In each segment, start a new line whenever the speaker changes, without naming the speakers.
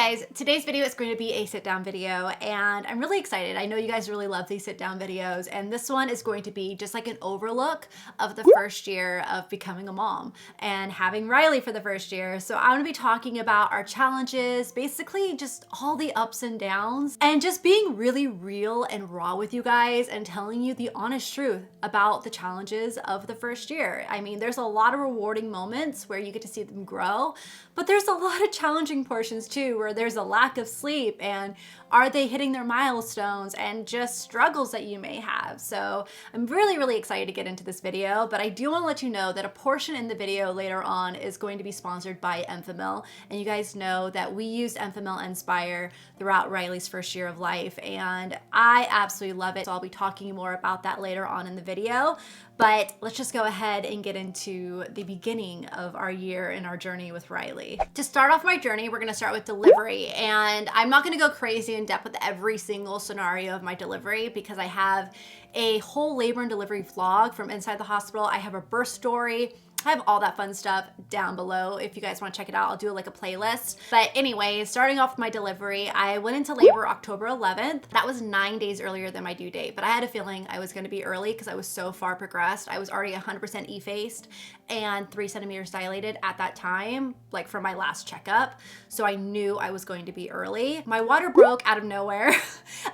guys, today's video is going to be a sit down video and I'm really excited. I know you guys really love these sit down videos and this one is going to be just like an overlook of the first year of becoming a mom and having Riley for the first year. So I'm gonna be talking about our challenges, basically just all the ups and downs and just being really real and raw with you guys and telling you the honest truth about the challenges of the first year. I mean, there's a lot of rewarding moments where you get to see them grow, but there's a lot of challenging portions too, where there's a lack of sleep and are they hitting their milestones and just struggles that you may have. So I'm really excited to get into this video, but I do want to let you know that a portion in the video later on is going to be sponsored by Enfamil. And you guys know that we used Enfamil Inspire throughout Riley's first year of life and I absolutely love it. So I'll be talking more about that later on in the video. But let's just go ahead and get into the beginning of our year and our journey with Riley. To start off my journey, we're gonna start with delivery. And I'm not gonna go crazy in depth with every single scenario of my delivery because I have a whole labor and delivery vlog from inside the hospital. I have a birth story. I have all that fun stuff down below. If you guys want to check it out, I'll do like a playlist. But anyway, starting off with my delivery, I went into labor October 11th. That was 9 days earlier than my due date, but I had a feeling I was going to be early because I was so far progressed. I was already 100% effaced and 3 centimeters dilated at that time, like for my last checkup. So I knew I was going to be early. My water broke out of nowhere.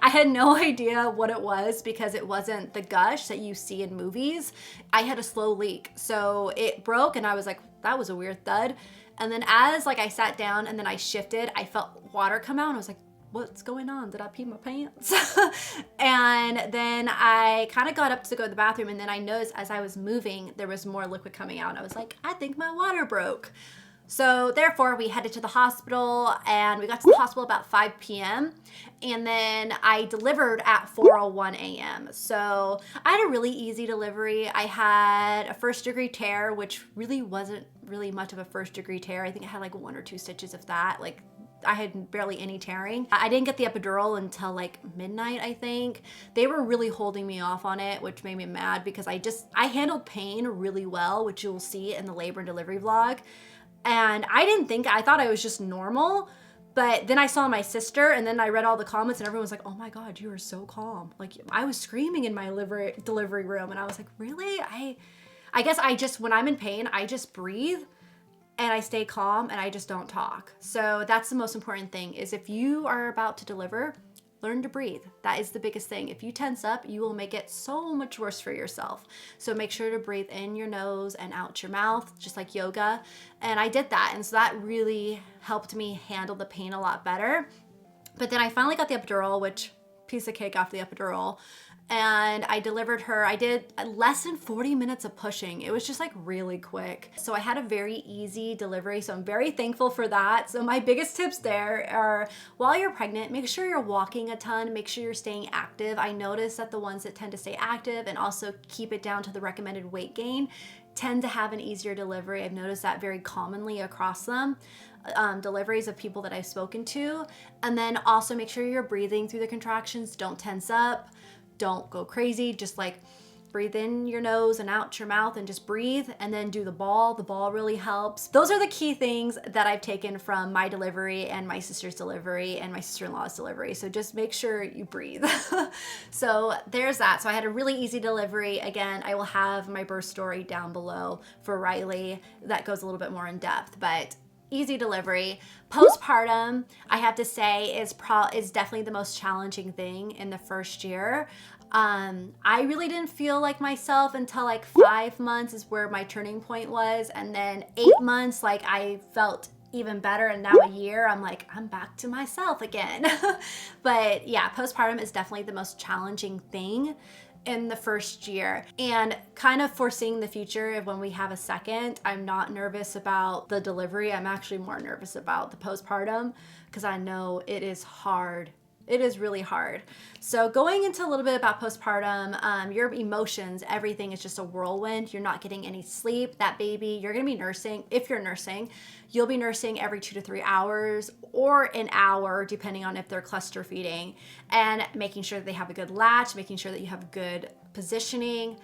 I had no idea what it was because it wasn't the gush that you see in movies. I had a slow leak. So it broke and I was like, that was a weird thud. And then as like I sat down and then I shifted, I felt water come out and I was like, what's going on? Did I pee my pants? And then I kind of got up to go to the bathroom and then I noticed as I was moving, there was more liquid coming out. And I was like, I think my water broke. So therefore we headed to the hospital and we got to the hospital about 5 p.m. and then I delivered at 4:01 a.m. So I had a really easy delivery. I had a 1st degree tear, which really wasn't really much of a 1st degree tear. I think I had like 1 or 2 stitches of that. Like I had barely any tearing. I didn't get the epidural until like midnight, I think. They were really holding me off on it, which made me mad because I handled pain really well, which you'll see in the labor and delivery vlog. And I thought I was just normal, but then I saw my sister and then I read all the comments and everyone was like, oh my God, you are so calm. Like I was screaming in my delivery room and I was like, really? I guess when I'm in pain, I just breathe and I stay calm and I just don't talk. So that's the most important thing is if you are about to deliver, learn to breathe. That is the biggest thing. If you tense up, you will make it so much worse for yourself. So make sure to breathe in your nose and out your mouth, just like yoga. And I did that. And so that really helped me handle the pain a lot better. But then I finally got the epidural, which piece of cake off the epidural. And I delivered her. I did less than 40 minutes of pushing. It was just like really quick. So I had a very easy delivery. So I'm very thankful for that. So my biggest tips there are while you're pregnant, make sure you're walking a ton, make sure you're staying active. I noticed that the ones that tend to stay active and also keep it down to the recommended weight gain tend to have an easier delivery. I've noticed that very commonly across them. Deliveries of people that I've spoken to. And then also make sure you're breathing through the contractions. Don't tense up. Don't go crazy, just like breathe in your nose and out your mouth and just breathe and then do the ball. The ball really helps. Those are the key things that I've taken from my delivery and my sister's delivery and my sister-in-law's delivery. So just make sure you breathe. So there's that. So I had a really easy delivery. Again, I will have my birth story down below for Riley that goes a little bit more in depth, but easy delivery. Postpartum, I have to say, is definitely the most challenging thing in the first year. I really didn't feel like myself until like 5 months is where my turning point was. And then 8 months, like I felt even better. And now a year, I'm like, I'm back to myself again. But yeah, postpartum is definitely the most challenging thing in the first year and kind of foreseeing the future of when we have a second. I'm not nervous about the delivery. I'm actually more nervous about the postpartum because I know it is hard. It is really hard. So going into a little bit about postpartum, your emotions, everything is just a whirlwind. You're not getting any sleep. That baby, you're gonna be nursing. If you're nursing, you'll be nursing every 2 to 3 hours or an hour, depending on if they're cluster feeding, and making sure that they have a good latch, making sure that you have good positioning,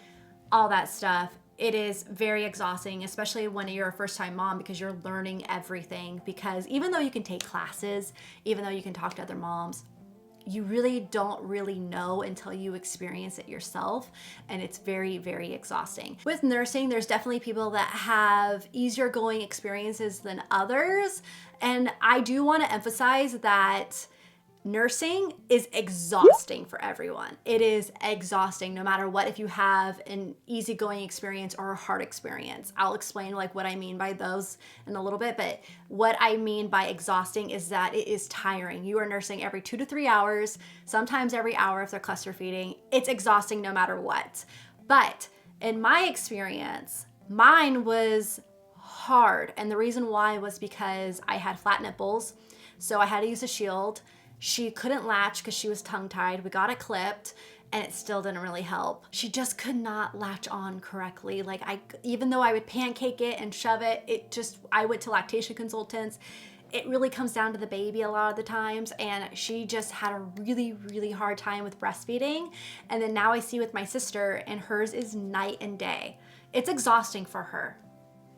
all that stuff. it is very exhausting, especially when you're a first-time mom, because you're learning everything. Because even though you can take classes, even though you can talk to other moms, you really don't really know until you experience it yourself, and it's very, very exhausting. With nursing, there's definitely people that have easier going experiences than others, and I do want to emphasize that nursing is exhausting for everyone. It is exhausting no matter what, if you have an easygoing experience or a hard experience. I'll explain like what I mean by those in a little bit, but what I mean by exhausting is that it is tiring. You are nursing every 2 to 3 hours, sometimes every hour if they're cluster feeding. It's exhausting no matter what. But in my experience, mine was hard. And the reason why was because I had flat nipples. So I had to use a shield. She couldn't latch because she was tongue-tied. We got it clipped and it still didn't really help. She just could not latch on correctly. Like even though I would pancake it and shove it, I went to lactation consultants. It really comes down to the baby a lot of the times, and she just had a really, really hard time with breastfeeding. And then now I see with my sister, and hers is night and day. It's exhausting for her.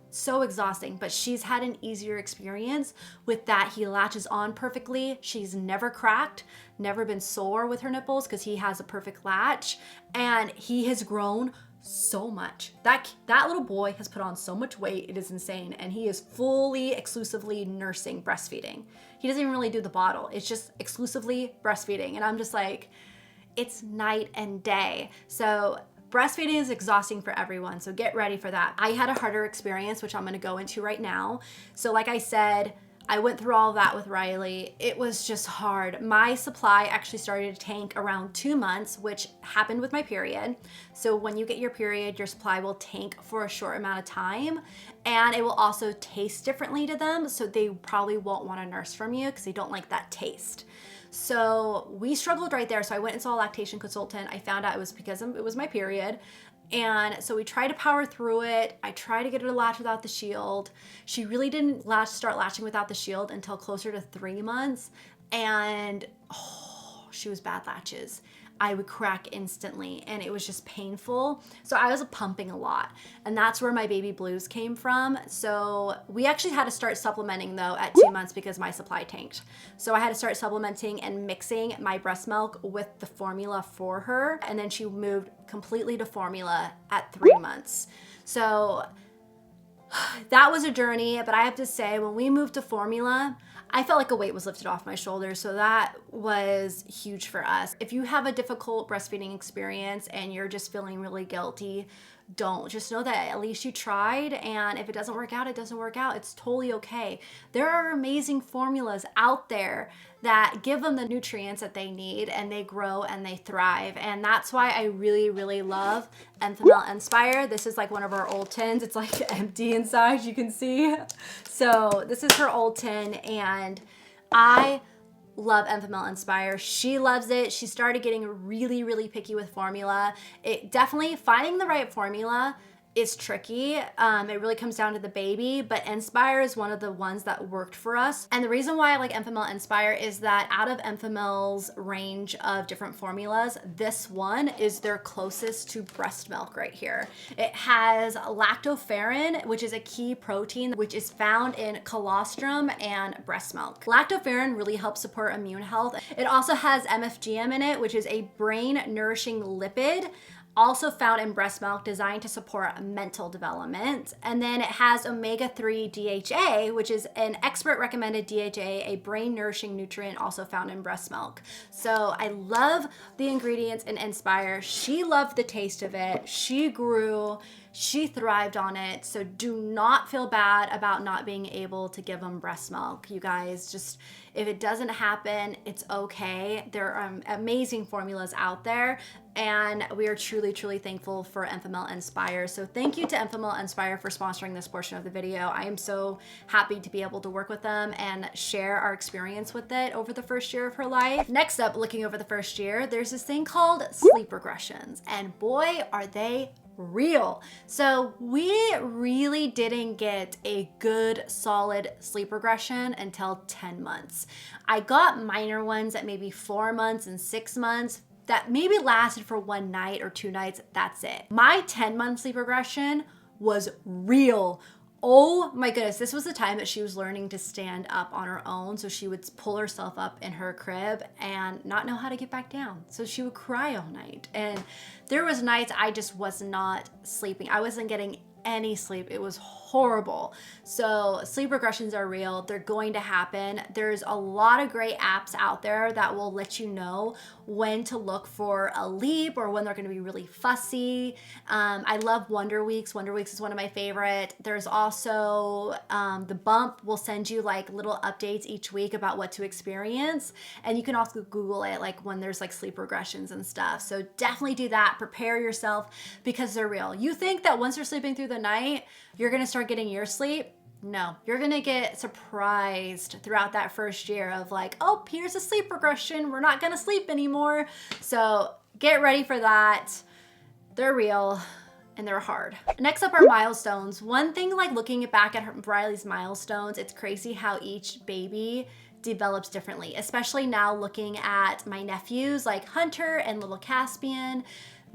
So exhausting, but she's had an easier experience with that. He latches on perfectly. She's never cracked, never been sore with her nipples because he has a perfect latch, and he has grown so much. That little boy has put on so much weight, it is insane, and he is fully exclusively nursing breastfeeding. He doesn't even really do the bottle. It's just exclusively breastfeeding, and I'm just like, it's night and day. So breastfeeding is exhausting for everyone, so get ready for that. I had a harder experience, which I'm gonna go into right now. So like I said, I went through all of that with Riley. It was just hard. My supply actually started to tank around 2 months, which happened with my period. So when you get your period, your supply will tank for a short amount of time, and it will also taste differently to them, so they probably won't wanna nurse from you because they don't like that taste. So we struggled right there. So I went and saw a lactation consultant. I found out it was because it was my period. And so we tried to power through it. I tried to get her to latch without the shield. She really didn't start latching without the shield until closer to 3 months. And she was bad latches. I would crack instantly, and it was just painful. So I was pumping a lot, and that's where my baby blues came from. So we actually had to start supplementing though at 2 months because my supply tanked. So I had to start supplementing and mixing my breast milk with the formula for her, and then she moved completely to formula at 3 months. So that was a journey, but I have to say, when we moved to formula, I felt like a weight was lifted off my shoulders, so that was huge for us. If you have a difficult breastfeeding experience and you're just feeling really guilty, don't. Just know that at least you tried, and if it doesn't work out, it doesn't work out. It's totally okay. There are amazing formulas out there that give them the nutrients that they need, and they grow and they thrive. And that's why I really, really love Enfamil Inspire. This is like one of our old tins. It's like empty inside, you can see. So this is her old tin, and I love Enfamil Inspire. She loves it. She started getting really, really picky with formula. It definitely, finding the right formula is tricky. It really comes down to the baby, but Inspire is one of the ones that worked for us. And the reason why I like Enfamil Inspire is that out of Enfamil's range of different formulas, this one is their closest to breast milk right here. It has lactoferrin, which is a key protein, which is found in colostrum and breast milk. Lactoferrin really helps support immune health. It also has MFGM in it, which is a brain nourishing lipid, also found in breast milk, designed to support mental development. And then it has omega-3 DHA, which is an expert recommended DHA, a brain nourishing nutrient also found in breast milk. So I love the ingredients in Inspire. She loved the taste of it. She grew, she thrived on it. So do not feel bad about not being able to give them breast milk. You guys, just, if it doesn't happen, it's okay. There are amazing formulas out there, and we are truly, truly thankful for Enfamil Inspire. So thank you to Enfamil Inspire for sponsoring this portion of the video. I am so happy to be able to work with them and share our experience with it over the first year of her life. Next up, looking over the first year, there's this thing called sleep regressions, and boy, are they real. So we really didn't get a good solid sleep regression until 10 months. I got minor ones at maybe 4 months and 6 months, that maybe lasted for 1 night or 2 nights, that's it. My 10-month sleep regression was real. Oh my goodness, this was the time that she was learning to stand up on her own. So she would pull herself up in her crib and not know how to get back down. So she would cry all night. And there was nights I just was not sleeping. I wasn't getting any sleep. It was horrible. So sleep regressions are real. They're going to happen. There's a lot of great apps out there that will let you know when to look for a leap or when they're going to be really fussy. I love Wonder Weeks. Wonder Weeks is one of my favorite. There's also the Bump will send you like little updates each week about what to experience. And you can also Google it like when there's like sleep regressions and stuff. So definitely do that. Prepare yourself because they're real. You think that once you're sleeping through the night, you're going to start getting your sleep. No, you're gonna get surprised throughout that first year of like, oh, here's a sleep regression. We're not gonna sleep anymore. So get ready for that. They're real and they're hard. Next up are milestones. One thing, like looking back at Riley's milestones, it's crazy how each baby develops differently, especially now looking at my nephews like Hunter and little Caspian.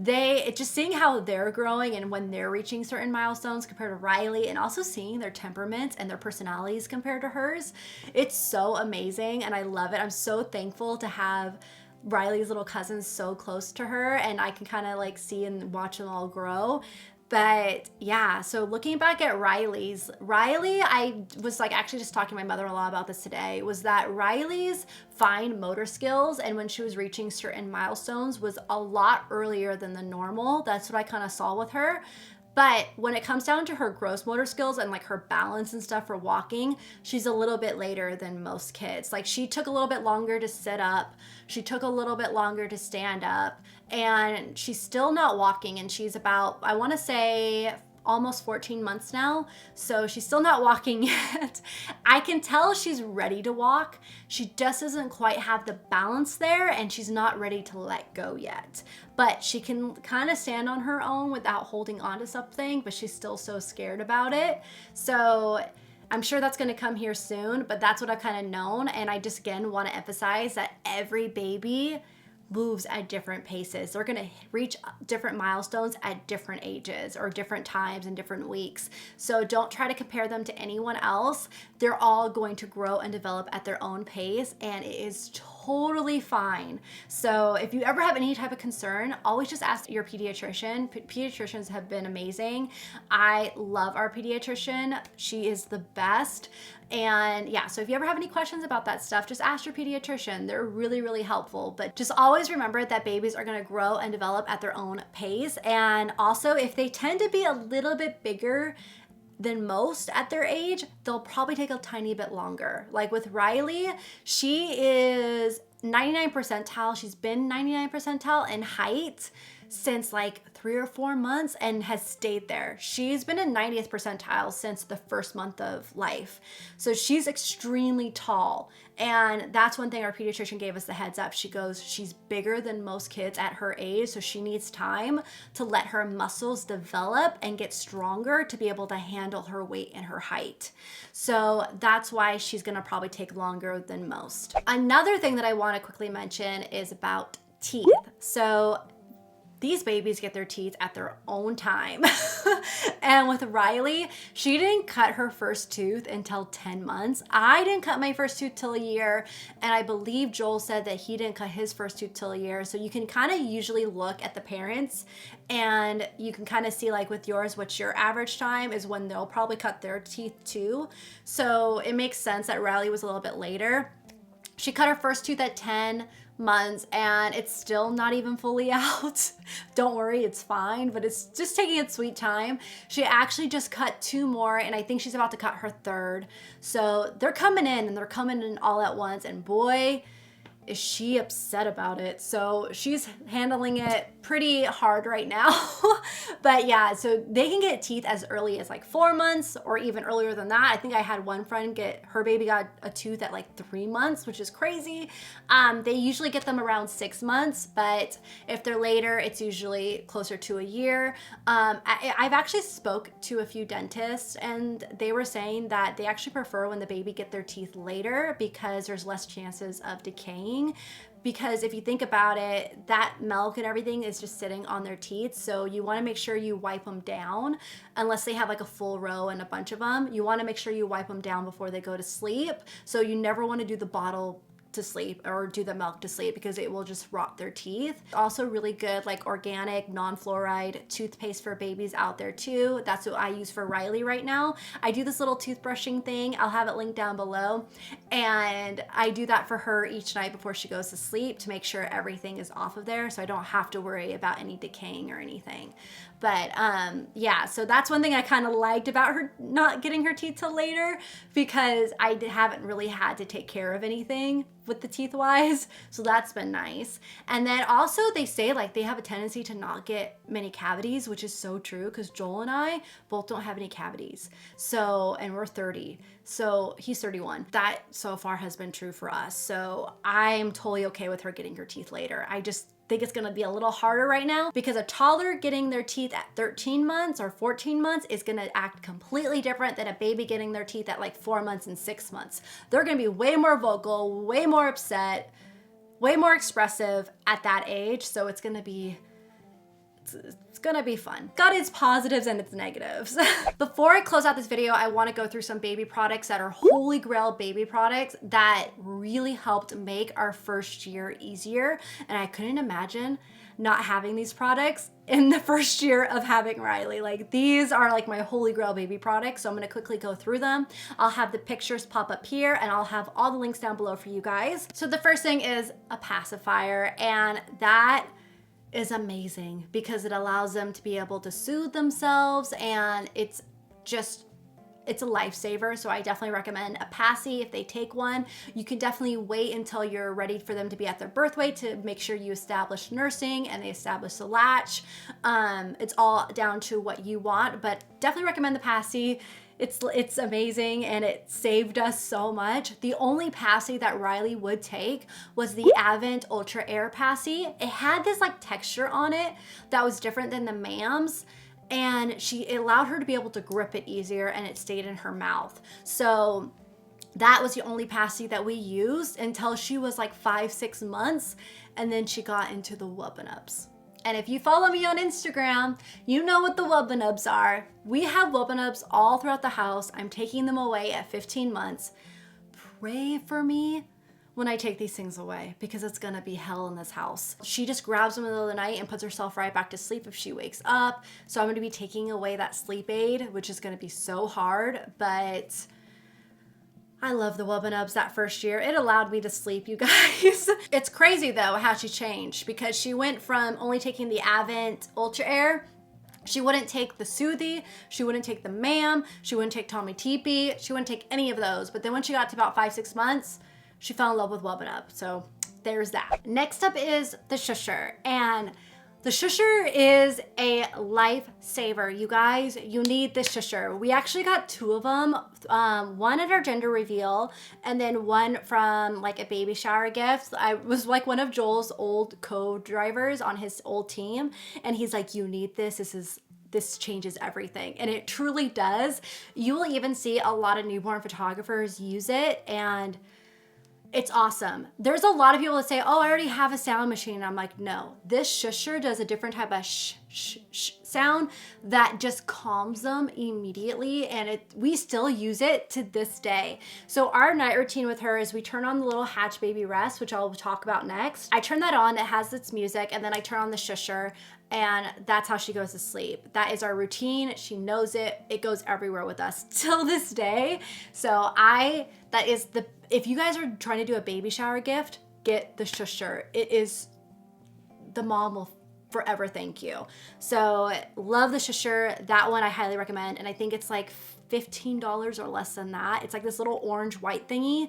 Just seeing how they're growing and when they're reaching certain milestones compared to Riley, and also seeing their temperaments and their personalities compared to hers, it's so amazing and I love it. I'm so thankful to have Riley's little cousins so close to her, and I can kind of like see and watch them all grow. But yeah, so looking back at Riley, I was like actually just talking to my mother-in-law about this today, was that Riley's fine motor skills and when she was reaching certain milestones was a lot earlier than the normal. That's what I kind of saw with her. But when it comes down to her gross motor skills and like her balance and stuff for walking, she's a little bit later than most kids. Like she took a little bit longer to sit up. She took a little bit longer to stand up, and she's still not walking. And she's about, I want to say, almost 14 months now. So she's still not walking yet. I can tell she's ready to walk. She just doesn't quite have the balance there, and she's not ready to let go yet. But she can kind of stand on her own without holding on to something, but she's still so scared about it. So I'm sure that's going to come here soon, but that's what I've kind of known. And I just, again, want to emphasize that every baby moves at different paces. They're going to reach different milestones at different ages or different times and different weeks. So don't try to compare them to anyone else. They're all going to grow and develop at their own pace, and it is totally fine. So if you ever have any type of concern, always just ask your pediatrician. Pediatricians have been amazing. I love our pediatrician. She is the best. And yeah, so if you ever have any questions about that stuff, just ask your pediatrician. They're really, really helpful. But just always remember that babies are going to grow and develop at their own pace. And also, if they tend to be a little bit bigger than most at their age, they'll probably take a tiny bit longer. Like with Riley, she is 99 percentile. She's been 99 percentile in height since like 3 or 4 months and has stayed there. She's been in 90th percentile since the first month of life. So she's extremely tall. And that's one thing our pediatrician gave us the heads up. She goes, she's bigger than most kids at her age, so she needs time to let her muscles develop and get stronger to be able to handle her weight and her height. So that's why she's gonna probably take longer than most. Another thing that I wanna quickly mention is about teeth. So these babies get their teeth at their own time. And with Riley, she didn't cut her first tooth until 10 months. I didn't cut my first tooth till a year. And I believe Joel said that he didn't cut his first tooth till a year. So you can kind of usually look at the parents and you can kind of see like with yours, what's your average time is when they'll probably cut their teeth too. So it makes sense that Riley was a little bit later. She cut her first tooth at 10 months and it's still not even fully out. Don't worry, it's fine, but it's just taking its sweet time. She actually just cut 2 more and I think she's about to cut her 3rd. So they're coming in and they're coming in all at once, and boy, is she upset about it. So she's handling it pretty hard right now. But yeah, so they can get teeth as early as like 4 months or even earlier than that. I think I had one friend get, her baby got a tooth at like 3 months, which is crazy. They usually get them around 6 months, but if they're later, it's usually closer to a year. I've actually spoke to a few dentists and they were saying that they actually prefer when the baby get their teeth later because there's less chances of decaying. because if you think about it, that milk and everything is just sitting on their teeth. So you want to make sure you wipe them down, unless they have like a full row and a bunch of them. You want to make sure you wipe them down before they go to sleep. So you never want to do the bottle to sleep or do the milk to sleep, because it will just rot their teeth. Also really good like organic non-fluoride toothpaste for babies out there too. That's what I use for Riley right now. I do this little toothbrushing thing. I'll have it linked down below, and I do that for her each night before she goes to sleep to make sure everything is off of there, so I don't have to worry about any decaying or anything. But yeah, so that's one thing I kind of liked about her not getting her teeth till later, because I haven't really had to take care of anything with the teeth wise. So that's been nice. And then also they say like they have a tendency to not get many cavities, which is so true, because Joel and I both don't have any cavities. So, and we're 30. So he's 31. That so far has been true for us. So I'm totally okay with her getting her teeth later. I just think it's gonna be a little harder right now, because a toddler getting their teeth at 13 months or 14 months is gonna act completely different than a baby getting their teeth at like 4 months and 6 months. They're gonna be way more vocal, way more upset, way more expressive at that age. So it's gonna be fun. Got its positives and its negatives. Before I close out this video, I want to go through some baby products that are holy grail baby products that really helped make our first year easier. And I couldn't imagine not having these products in the first year of having Riley. Like, these are like my holy grail baby products. So I'm gonna quickly go through them. I'll have the pictures pop up here, and I'll have all the links down below for you guys. So the first thing is a pacifier, and that is amazing because it allows them to be able to soothe themselves, and it's a lifesaver. So I definitely recommend a passy if they take one. You can definitely wait until you're ready for them to be at their birth weight to make sure you establish nursing and they establish the latch. It's all down to what you want, but definitely recommend the passy. It's amazing, and it saved us so much. The only passy that Riley would take was the Advent Ultra Air passy. It had this like texture on it that was different than the Mams, and it allowed her to be able to grip it easier, and it stayed in her mouth. So that was the only passy that we used until she was like 5-6 months, and then she got into the Wubba-Nubs. And if you follow me on Instagram, you know what the Wubba-Nubs are. We have Wubba-Nubs all throughout the house. I'm taking them away at 15 months. Pray for me when I take these things away, because it's gonna be hell in this house. She just grabs them in the middle of the night and puts herself right back to sleep if she wakes up. So I'm gonna be taking away that sleep aid, which is gonna be so hard, but I love the Wubba-Nubs that first year. It allowed me to sleep, you guys. It's crazy though how she changed, because she went from only taking the Advent Ultra Air. She wouldn't take the Soothie, she wouldn't take the Mam, she wouldn't take Tommy Teepee, she wouldn't take any of those. But then when she got to about 5-6 months, she fell in love with Wubba-Nub. So there's that. Next up is the Shusher, and the Shusher is a lifesaver. You guys, you need the Shusher. We actually got 2 of them, one at our gender reveal, and then one from like a baby shower gift. I was like one of Joel's old co-drivers on his old team, and he's like, you need this. This changes everything. And it truly does. You will even see a lot of newborn photographers use it, and it's awesome. There's a lot of people that say, oh, I already have a sound machine. I'm like, no, this Shusher does a different type of sound that just calms them immediately. And we still use it to this day. So our night routine with her is we turn on the little Hatch Baby Rest, which I'll talk about next. I turn that on, it has its music, and then I turn on the Shusher, and that's how she goes to sleep. That is our routine. She knows it. It goes everywhere with us till this day. So if you guys are trying to do a baby shower gift, get the Shusher. It is, the mom will forever thank you. So love the Shusher. That one I highly recommend. And I think it's like $15 or less than that. It's like this little orange white thingy.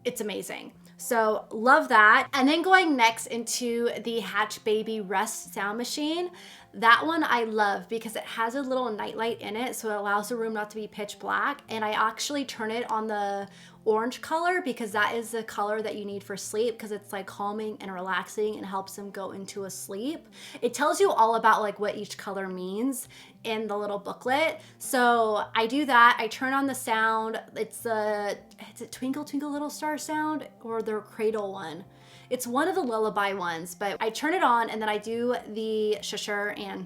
It's amazing. So love that. And then going next into the Hatch Baby Rest sound machine. That one I love because it has a little nightlight in it, so it allows the room not to be pitch black. And I actually turn it on the orange color because that is the color that you need for sleep, because it's like calming and relaxing and helps them go into a sleep. It tells you all about like what each color means in the little booklet. So I do that. I turn on the sound. It's a Twinkle Twinkle Little Star sound, or their Cradle one. It's one of the lullaby ones, but I turn it on and then I do the shusher and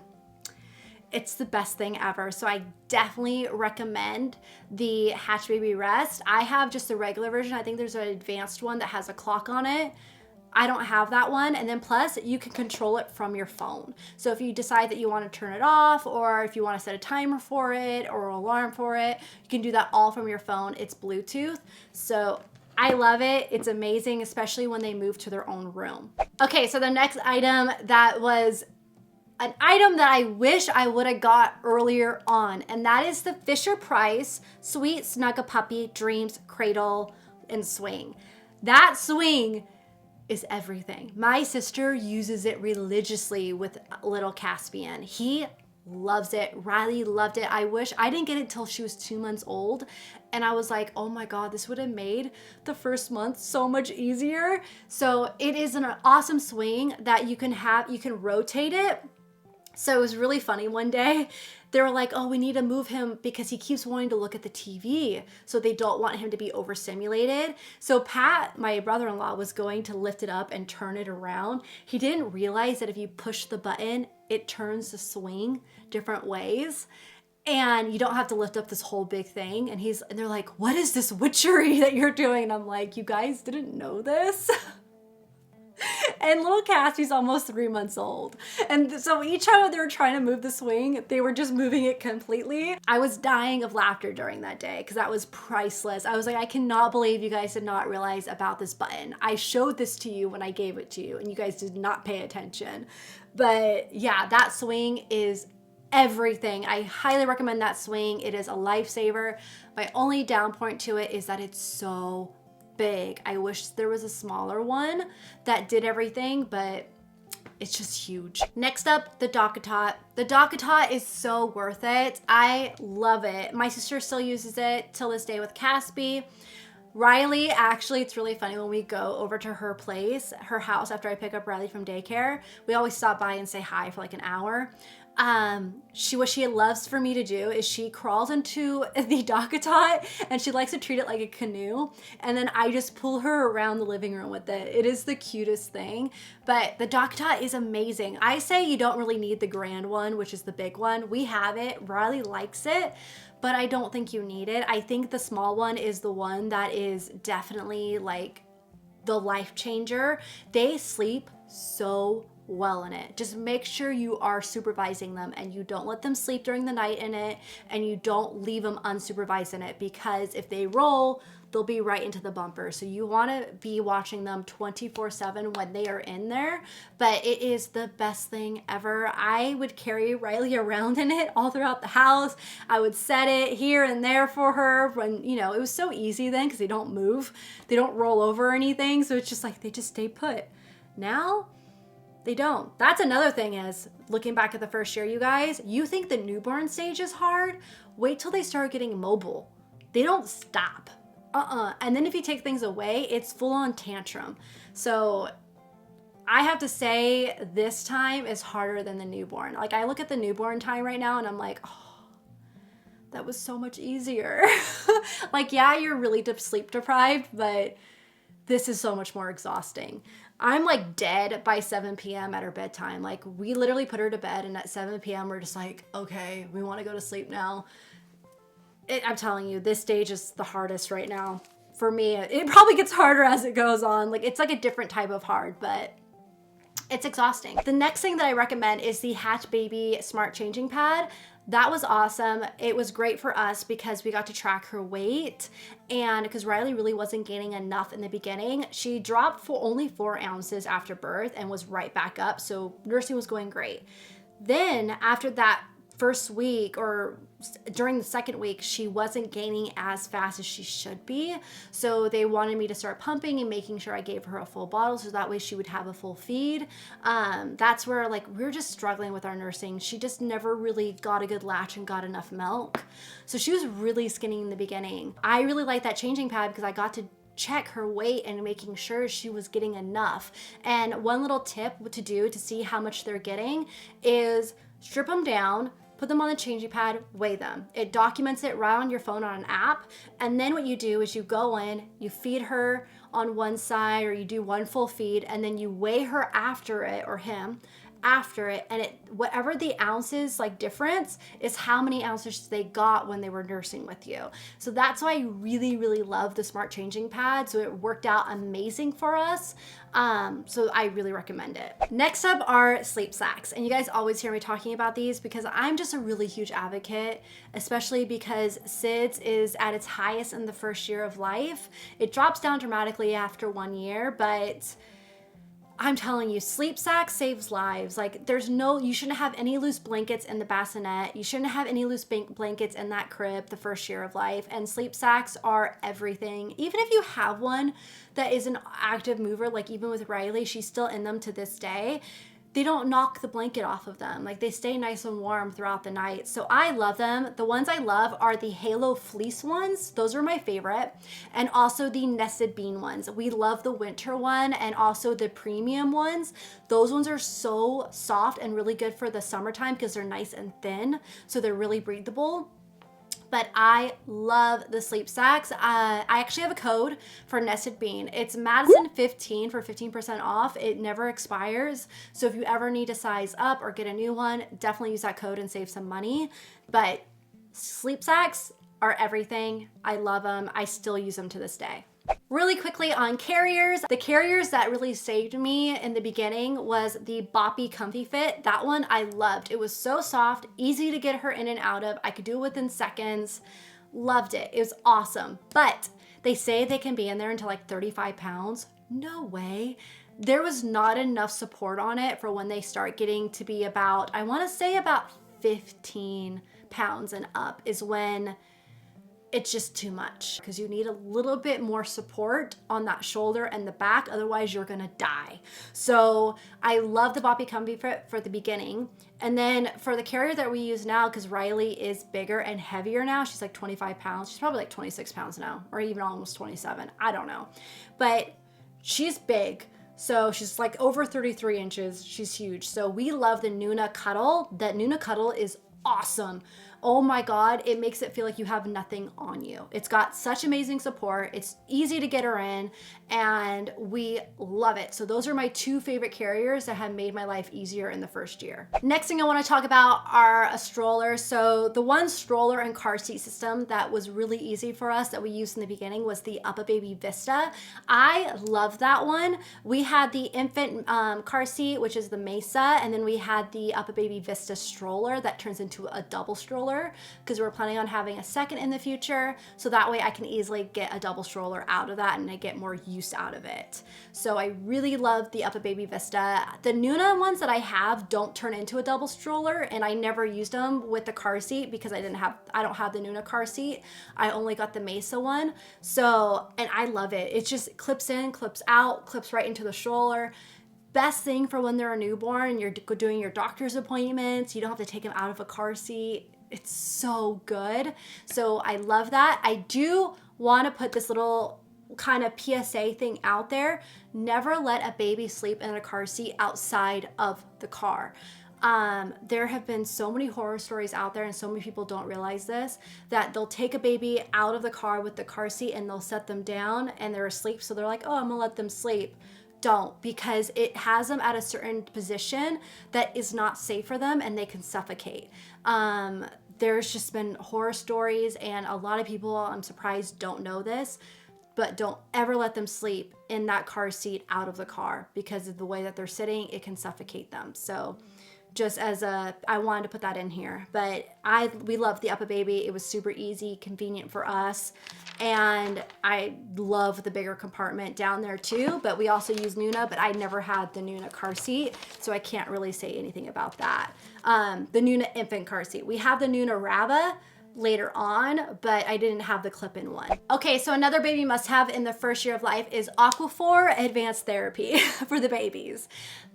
it's the best thing ever. So I definitely recommend the Hatch Baby Rest. I have just the regular version. I think there's an advanced one that has a clock on it. I don't have that one. And then plus you can control it from your phone. So if you decide that you want to turn it off, or if you want to set a timer for it or an alarm for it, you can do that all from your phone. It's Bluetooth. So I love it. It's amazing, especially when they move to their own room. Okay, so the next item that was an item that I wish I would have got earlier on, and that is the Fisher-Price Sweet Snug-a-Puppy Dreams Cradle and Swing. That swing is everything. My sister uses it religiously with little Caspian. He loves it. Riley loved it. I wish I didn't get it till she was 2 months old. And I was like, oh my God, this would have made the first month so much easier. So it is an awesome swing that you can rotate it. So it was really funny one day. They were like, oh, we need to move him because he keeps wanting to look at the TV. So they don't want him to be overstimulated. So Pat, my brother-in-law, was going to lift it up and turn it around. He didn't realize that if you push the button, it turns the swing different ways. And you don't have to lift up this whole big thing. And they're like, what is this witchery that you're doing? And I'm like, you guys didn't know this? And little Cassie's almost 3 months old. And so each time they were trying to move the swing, they were just moving it completely. I was dying of laughter during that day because that was priceless. I was like, I cannot believe you guys did not realize about this button. I showed this to you when I gave it to you and you guys did not pay attention. But yeah, that swing is everything. I highly recommend that swing. It is a lifesaver. My only down point to it is that it's so big. I wish there was a smaller one that did everything, but it's just huge. Next up, the DockATot. The DockATot is so worth it. I love it. My sister still uses it till this day with Caspi. Riley, actually, it's really funny when we go over to her place, her house, after I pick up Riley from daycare, we always stop by and say hi for like an hour. What she loves for me to do is she crawls into the DockATot and she likes to treat it like a canoe, and then I just pull her around the living room with it. It is the cutest thing. But the DockATot is amazing. I say you don't really need the grand one, which is the big one. We have it. Riley likes it, but I don't think you need it. I think the small one is the one that is definitely like the life changer. They sleep so well in it. Just make sure you are supervising them and you don't let them sleep during the night in it, and you don't leave them unsupervised in it, because if they roll, they'll be right into the bumper. So you want to be watching them 24/7 when they are in there. But it is the best thing ever. I would carry Riley around in it all throughout the house. I would set it here and there for her when, you know, it was so easy then because they don't move. They don't roll over or anything. So it's just like they just stay put. Now they don't. That's another thing is, looking back at the first year, you guys, you think the newborn stage is hard? Wait till they start getting mobile. They don't stop. And then if you take things away, it's full on tantrum. So I have to say this time is harder than the newborn. Like I look at the newborn time right now and I'm like, oh, that was so much easier. Like, yeah, you're really sleep deprived, but this is so much more exhausting. I'm like dead by 7 p.m. at her bedtime. Like we literally put her to bed and at 7 p.m. we're just like, okay, we want to go to sleep now. I'm telling you, this stage is the hardest right now for me. It probably gets harder as it goes on. Like it's like a different type of hard, but it's exhausting. The next thing that I recommend is the Hatch Baby Smart Changing Pad. That was awesome. It was great for us because we got to track her weight, and because Riley really wasn't gaining enough in the beginning. She dropped for only 4 ounces after birth and was right back up. So nursing was going great. Then after that first week, or during the second week, she wasn't gaining as fast as she should be. So they wanted me to start pumping and making sure I gave her a full bottle so that way she would have a full feed. That's where like we were just struggling with our nursing. She just never really got a good latch and got enough milk. So she was really skinny in the beginning. I really like that changing pad because I got to check her weight and making sure she was getting enough. And one little tip to do to see how much they're getting is strip them down, put them on the changing pad, weigh them. It documents it right on your phone on an app. And then what you do is you go in, you feed her on one side, or you do one full feed, and then you weigh her after it, or him after it, and it, whatever the ounces like difference is how many ounces they got when they were nursing with you. So that's why I really love the smart changing pad. So it worked out amazing for us. So I really recommend it. Next up are sleep sacks. And you guys always hear me talking about these because I'm just a really huge advocate, especially because SIDS is at its highest in the first year of life. It drops down dramatically after 1 year, but I'm telling you, sleep sack saves lives. Like you shouldn't have any loose blankets in the bassinet. You shouldn't have any loose blankets in that crib the first year of life. And sleep sacks are everything. Even if you have one that is an active mover, like even with Riley, she's still in them to this day. They don't knock the blanket off of them. Like they stay nice and warm throughout the night. So I love them. The ones I love are the Halo fleece ones. Those are my favorite. And also the nested bean ones. We love the winter one and also the premium ones. Those ones are so soft and really good for the summertime because they're nice and thin. So they're really breathable. But I love the sleep sacks. I actually have a code for nested bean. It's Madison 15 for 15% off. It never expires. So if you ever need to size up or get a new one, definitely use that code and save some money. But sleep sacks are everything. I love them. I still use them to this day. Really quickly on carriers, the carriers that really saved me in the beginning was the Boppy Comfy Fit. That one I loved. It was so soft, easy to get her in and out of. I could do it within seconds. Loved it. It was awesome. But they say they can be in there until like 35 pounds. No way. There was not enough support on it for when they start getting to be about, I want to say about 15 pounds and up is when it's just too much, because you need a little bit more support on that shoulder and the back, otherwise you're gonna die. So I love the Boppy Comfy Fit for the beginning. And then for the carrier that we use now, because Riley is bigger and heavier now, she's like 25 pounds. She's probably like 26 pounds now, or even almost 27, I don't know. But she's big. So she's like over 33 inches. She's huge. So we love the Nuna Cuddle. That Nuna Cuddle is awesome. Oh my God, it makes it feel like you have nothing on you. It's got such amazing support. It's easy to get her in and we love it. So those are my two favorite carriers that have made my life easier in the first year. Next thing I wanna talk about are a stroller. So the one stroller and car seat system that was really easy for us that we used in the beginning was the UPPAbaby Vista. I love that one. We had the infant car seat, which is the Mesa, and then we had the UPPAbaby Vista stroller that turns into a double stroller because we're planning on having a second in the future. So that way I can easily get a double stroller out of that and I get more use out of it. So I really love the UPPAbaby Vista. The Nuna ones that I have don't turn into a double stroller, and I never used them with the car seat because I don't have the Nuna car seat. I only got the Mesa one. So, and I love it. It just clips in, clips out, clips right into the stroller. Best thing for when they're a newborn and you're doing your doctor's appointments. You don't have to take them out of a car seat. It's so good. So I love that. I do want to put this little kind of PSA thing out there. Never let a baby sleep in a car seat outside of the car. There have been so many horror stories out there, and so many people don't realize this, that they'll take a baby out of the car with the car seat and they'll set them down and they're asleep. So they're like, oh, I'm gonna let them sleep. Don't, because it has them at a certain position that is not safe for them and they can suffocate. There's just been horror stories, and a lot of people, I'm surprised, don't know this, but don't ever let them sleep in that car seat out of the car, because of the way that they're sitting, it can suffocate them. So just as I wanted to put that in here. But we love the UPPAbaby. It was super easy, convenient for us. And I love the bigger compartment down there too, but we also use Nuna, but I never had the Nuna car seat, so I can't really say anything about that. The Nuna infant car seat. We have the Nuna Rava later on, but I didn't have the clip-in one. Okay, so another baby must-have in the first year of life is Aquaphor Advanced Therapy for the babies.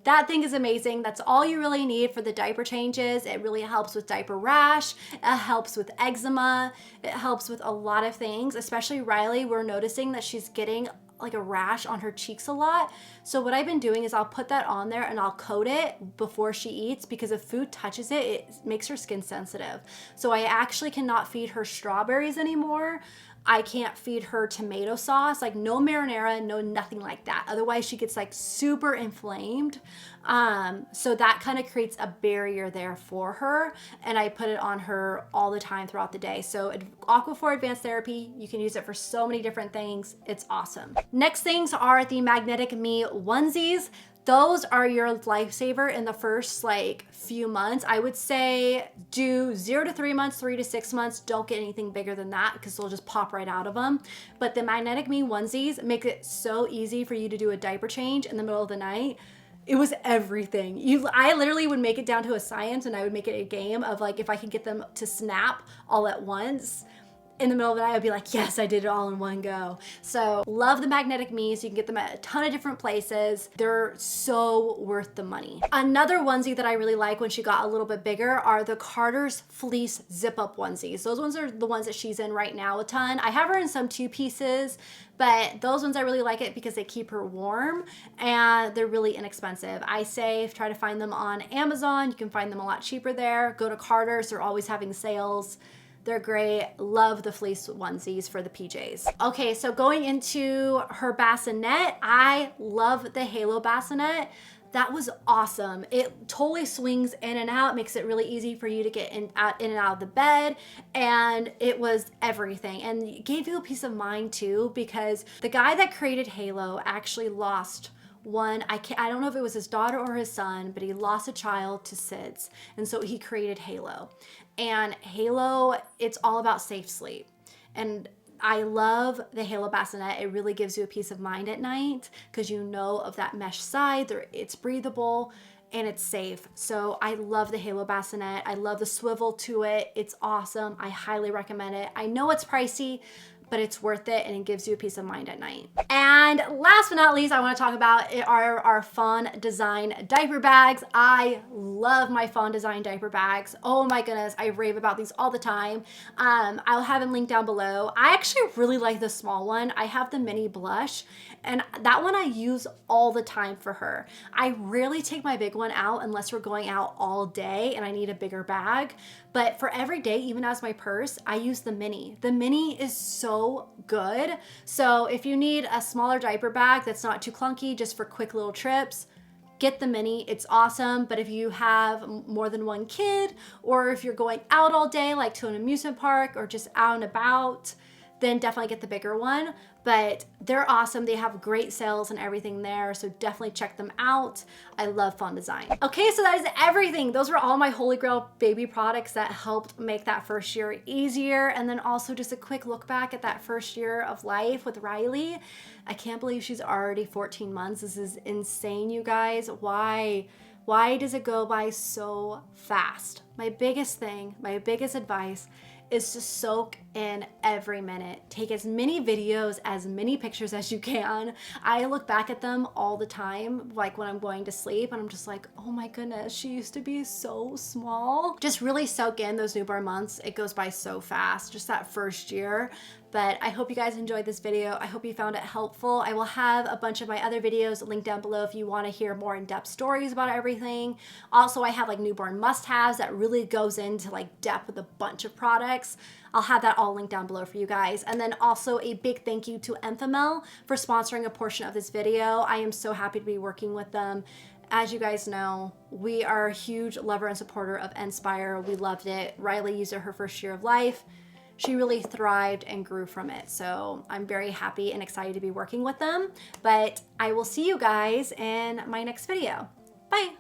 That thing is amazing. That's all you really need for the diaper changes. It really helps with diaper rash. It helps with eczema. It helps with a lot of things, especially Riley. We're noticing that she's getting like a rash on her cheeks a lot. So what I've been doing is I'll put that on there and I'll coat it before she eats, because if food touches it, it makes her skin sensitive. So I actually cannot feed her strawberries anymore. I can't feed her tomato sauce, like no marinara, no nothing like that. Otherwise she gets like super inflamed. So that kind of creates a barrier there for her, and I put it on her all the time throughout the day. So Aquaphor Advanced Therapy, you can use it for so many different things. It's awesome. Next things are the Magnetic Me onesies. Those are your lifesaver in the first like few months. I would say do 0 to 3 months, 3 to 6 months. Don't get anything bigger than that because they'll just pop right out of them. But the Magnetic Me onesies make it so easy for you to do a diaper change in the middle of the night. It was everything. I literally would make it down to a science, and I would make it a game of like, if I could get them to snap all at once in the middle of the night, I'd be like, yes, I did it all in one go. So love the Magnetic Me's. You can get them at a ton of different places. They're so worth the money. Another onesie that I really like when she got a little bit bigger are the Carter's Fleece zip up onesies. Those ones are the ones that she's in right now a ton. I have her in some 2 pieces, but those ones I really like it because they keep her warm and they're really inexpensive. I say try to find them on Amazon. You can find them a lot cheaper there. Go to Carter's, they're always having sales. They're great. Love the fleece onesies for the PJs. Okay, so going into her bassinet, I love the Halo bassinet. That was awesome. It totally swings in and out, makes it really easy for you to get in and out of the bed, and it was everything. And it gave you a peace of mind too, because the guy that created Halo actually lost one, I don't know if it was his daughter or his son, but he lost a child to SIDS, and so he created Halo. And Halo, it's all about safe sleep. And I love the Halo bassinet. It really gives you a peace of mind at night because you know of that mesh side, it's breathable and it's safe. So I love the Halo bassinet. I love the swivel to it. It's awesome. I highly recommend it. I know it's pricey, but it's worth it, and it gives you a peace of mind at night. And last but not least, I wanna talk about our Fawn Design diaper bags. I love my Fawn Design diaper bags. Oh my goodness, I rave about these all the time. I'll have them linked down below. I actually really like the small one. I have the mini blush, and that one I use all the time for her. I rarely take my big one out unless we're going out all day and I need a bigger bag. But for every day, even as my purse, I use the mini. The mini is so good. So if you need a smaller diaper bag that's not too clunky, just for quick little trips, get the mini. It's awesome. But if you have more than one kid, or if you're going out all day, like to an amusement park or just out and about, then definitely get the bigger one. But they're awesome. They have great sales and everything there, so definitely check them out. I love Fawn Design. Okay, so that is everything. Those were all my Holy Grail baby products that helped make that first year easier. And then also just a quick look back at that first year of life with Riley. I can't believe she's already 14 months. This is insane, you guys. Why does it go by so fast? My biggest thing, my biggest advice is to soak in every minute. Take as many videos, as many pictures as you can. I look back at them all the time, like when I'm going to sleep, and I'm just like, oh my goodness, she used to be so small. Just really soak in those newborn months. It goes by so fast, just that first year. But I hope you guys enjoyed this video. I hope you found it helpful. I will have a bunch of my other videos linked down below if you want to hear more in-depth stories about everything. Also, I have like newborn must-haves that really goes into like depth with a bunch of products. I'll have that all linked down below for you guys. And then also a big thank you to Enfamil for sponsoring a portion of this video. I am so happy to be working with them. As you guys know, we are a huge lover and supporter of Inspire. We loved it. Riley used it her first year of life. She really thrived and grew from it. So I'm very happy and excited to be working with them. But I will see you guys in my next video. Bye.